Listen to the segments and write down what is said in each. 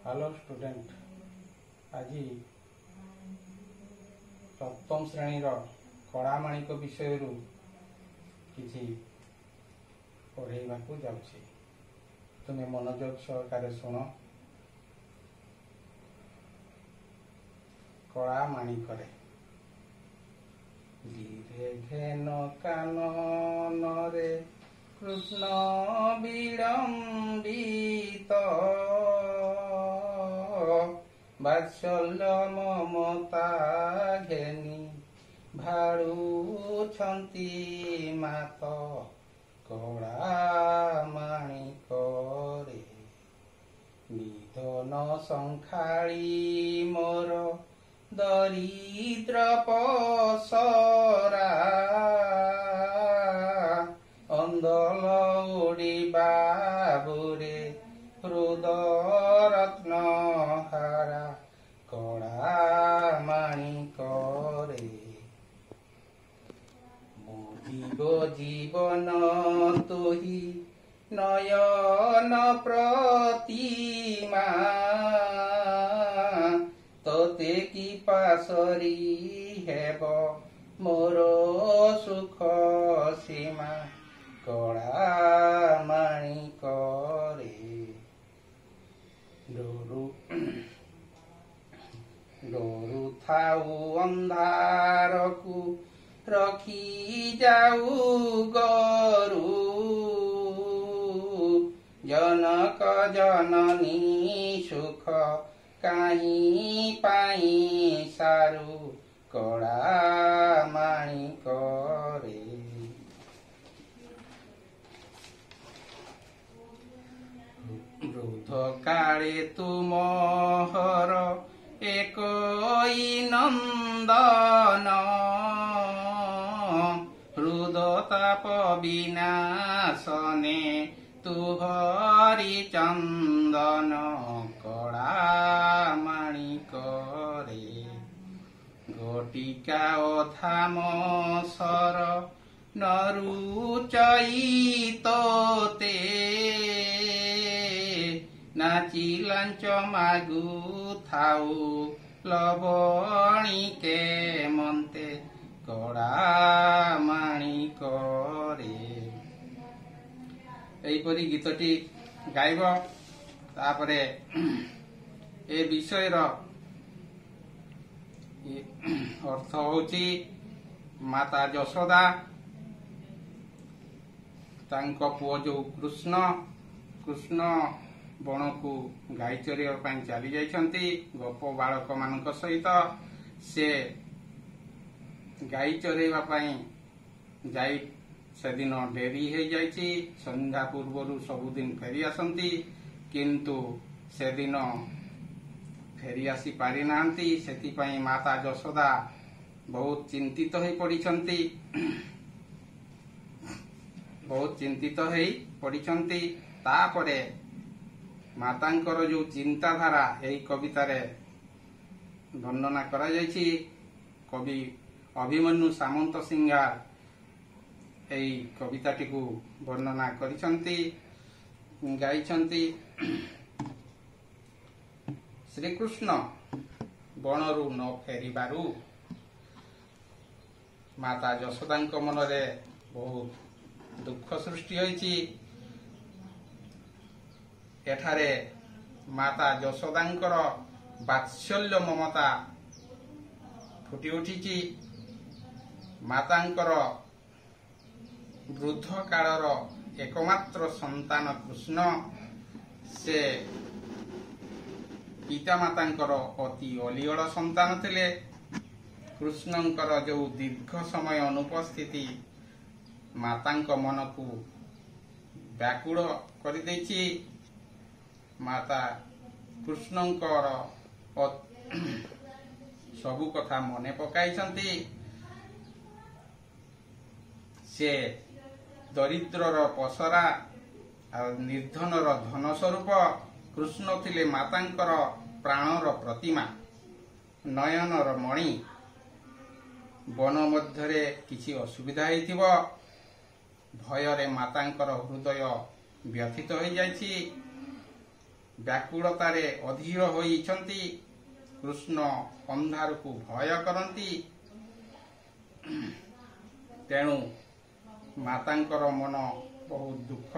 Hello student आज सप्तम श्रेणी कलामाणिक विषय किसी पढ़ेवा जाऊँगी तुम्हें मनोयोग सहकारे शुण। कलामाणिक धीरे घेन कानन रे कृष्ण विलंबित वात्सल्य ममता घेनी भाड़ुछंती मात कलामाणिक रे निधन संखाड़ी मोर दरिद्र पसरा अंदल उड़ी बाबुरे हृदरत्न हारा कलामाणिक रे मोदिब जीवन तुही नयन प्रतिमा तोते की पासरी हेब मोर सुख सीमा कलामाणिक रे डोरू थाऊ अंधार को रखी जाऊ गरु जनक जननी सुख काहीं पाई सारू कलामाणिक रे वृद्ध काले तुमहर एक नंदन हृदताप विनाशने तुहरी चंदन कलामाणिक रे घटिका अधाम सर नरुचयितोते नाची लांच मागु थाऊ लवणिके मन्ते कलामाणिक रे एपरी गीतटी गाइब तापरे ए विषय अर्थ होची माता यशोदा तांको पुओ जो कृष्ण बण को गाई चरिया चली जाइछंती गोप बालक मानक सहित से गाई चरेवा जाई सेदिन डेरी हो जाइछि संध्या पूर्वर सबुदिन फेरी आसंती किंतु सेदिन फेरी आसी पारि नांती सेतिपई माता यशोदा बहुत चिंतित हो पड़िछंती तापरे मातांकर जो चिंताधारा यही कवितारे वर्णना करा जायछि। कवि अभिमन्यु सामंत सिंगार यही कविताटी को वर्णना करिछंती गाइछंती। श्रीकृष्ण बणरू न फेरिबारू माता यशोदांक मनरे बहुत दुख सृष्टि होइछि। एठारे माता यशोदांकर वात्सल्य ममता फुटी उठिछि। मातांकर वृद्ध कालर एकमात्र संतान कृष्ण से पिता मातांकर अति अलियळ संतान थिले। कृष्णंकर जो दीर्घ समय अनुपस्थिति मातांक मन को व्याकुल कर देछि। माता कृष्णंकर सबु कथा मने पकाइछंती। से दरिद्रर पसरा निर्धनर धन स्वरूप कृष्ण थिले मातांकर प्राणर प्रतिमा नयनर मणि। वन मध्यरे किछि असुविधा हेतिबो भयरे मातांकर हृदय व्यथित हो जाइछि। व्याकुलतारे अधीर होइछन्ति। कृष्ण अंधारକୁ भय करन्ति। तेणु मातांकर मन बहुत दुख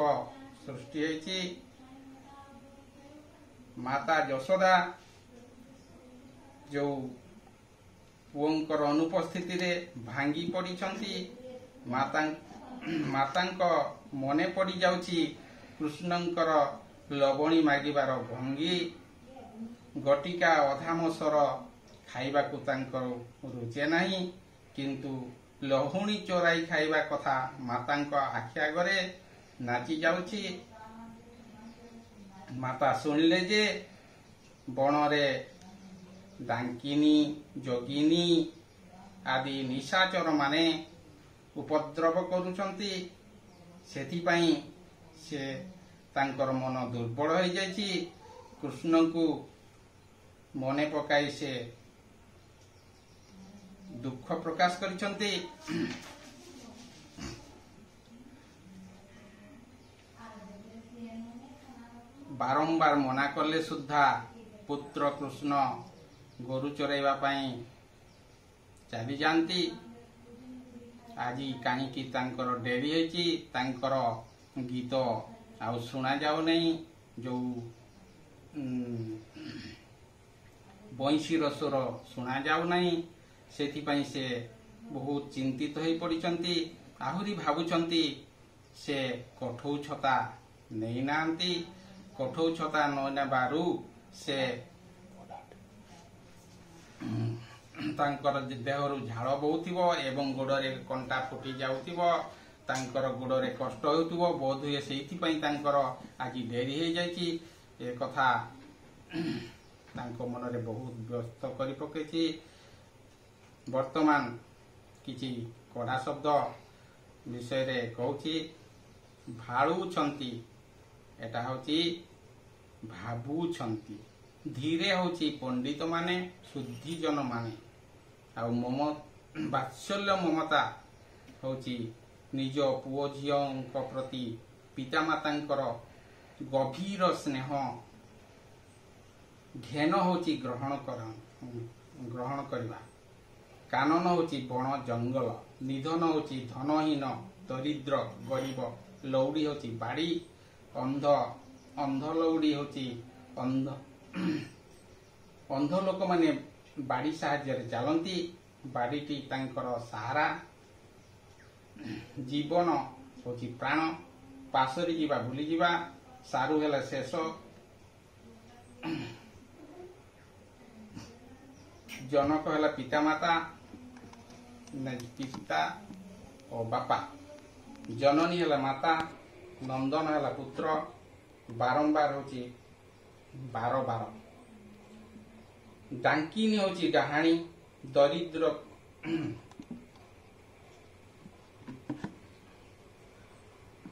सृष्टि होइछि। माता यशोदा जो पुओंकर अनुपस्थिति रे भांगी पड़िछन्ति। मातांक मने पड़ी जाउछि कृष्णंकर लवणी मागिबार भंगी। गटिका अधामसर खाइबाकु तांकर रुचे नाही, किंतु लहुणी चोराई खाइबा कथा मातांक आखि आगरे नाची जाउछि। माता सुनिले जे बणरे डांकिनी जोगिनी आदि निशाचर माने उपद्रव करुछन्ति। सेथिपाई से तांकर मन दुर्बल हो जाइछि। कृष्ण को मने पकाई से दुख प्रकाश करिछन्ति। बारंबार मना कले सुद्धा पुत्र कृष्ण गोरु चराइबा पई चली जाती। आज कहीं तांकर डेरी होइछि, तांकर गीत आउ सुना जाऊ नहीं। जो बंशीर स्वर सुना जाऊ नहीं, सेथिपाई से बहुत चिंतित हो पड़िछन्ति। आहुरी भाबुछन्ति से कठौ छता नहीं नांती। कठौ छता न नेबारु से तांकर देहरु झाड़ बहुथिबो एवं गोड़रे कंटा फुटी जाउथिबो। तांकर गोड़रे कष्ट होउथिबो। बोध हुए सेइथिपाई तांकर आज डेरी हो जाइछि। ए कथा तांको मनरे बहुत व्यस्त करि पकेछि। वर्तमान किछि कड़ा शब्द विषय रे कहूछि। भाळुछन्ति एटा होछि भाबुछन्ति। धीरे होछि पंडित माने शुद्धि जन माने। आ वात्सल्य ममता होछि निज पुओ झियोंक प्रति पितामातांकर गभीर स्नेह। घेन होछि ग्रहण करवा। कानन होछि बण जंगल। निधन होछि धनहीन दरिद्र गरीब। लौड़ी होछि बाड़ी। अंध लौड़ी होछि अंध लोक माने बाड़ी साहाय्य चलती। बाड़ीटी तांकर सहारा। जीवन होछि प्राण। पासरी जीवा भूली जीवा। सारू हेला शेष। जनक हेला पितामाता पिता और बापा। जननी हेला माता। नंदन हेला पुत्र। बारंबार होछि 12 डांकिनी होछि डाहाणी। दरिद्र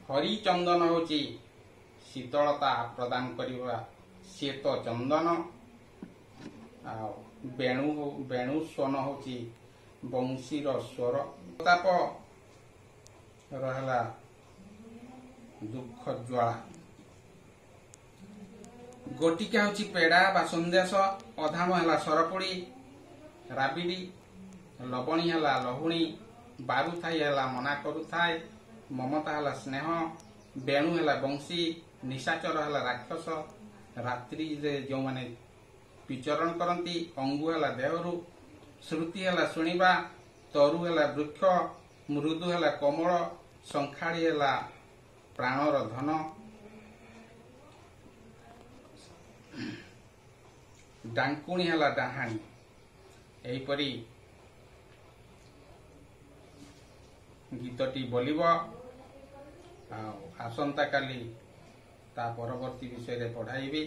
हरिचंदन होछि शीतलता प्रदान करिवा श्वेत चंदन। वेणु स्वन होछि बंशीर स्वर। ताप रहला दुख ज्वाला। गोटिका होछि पेड़ा बा संदेश। अधाम हेला सरपुड़ी राबिड़ी। लवणी हेला लहुणी। बारुथाई हेला मना करुथाय। ममता हेला स्नेह। वेणु हेला बंशी। निशाचर हेला राक्षस। रात्रि रे जो माने विचरण करती। अंगु हेला देहरु। श्रुति हेला सुनिबा। तरु हेला वृक्ष। मृदु हेला कमल। संखाड़ी हेला प्राणर धन। डांकुणी हेला डाहाणी। एहिपरी गीतटी बोलिब। आसंता काली ता परवर्ती विषय रे पढ़ाइबी।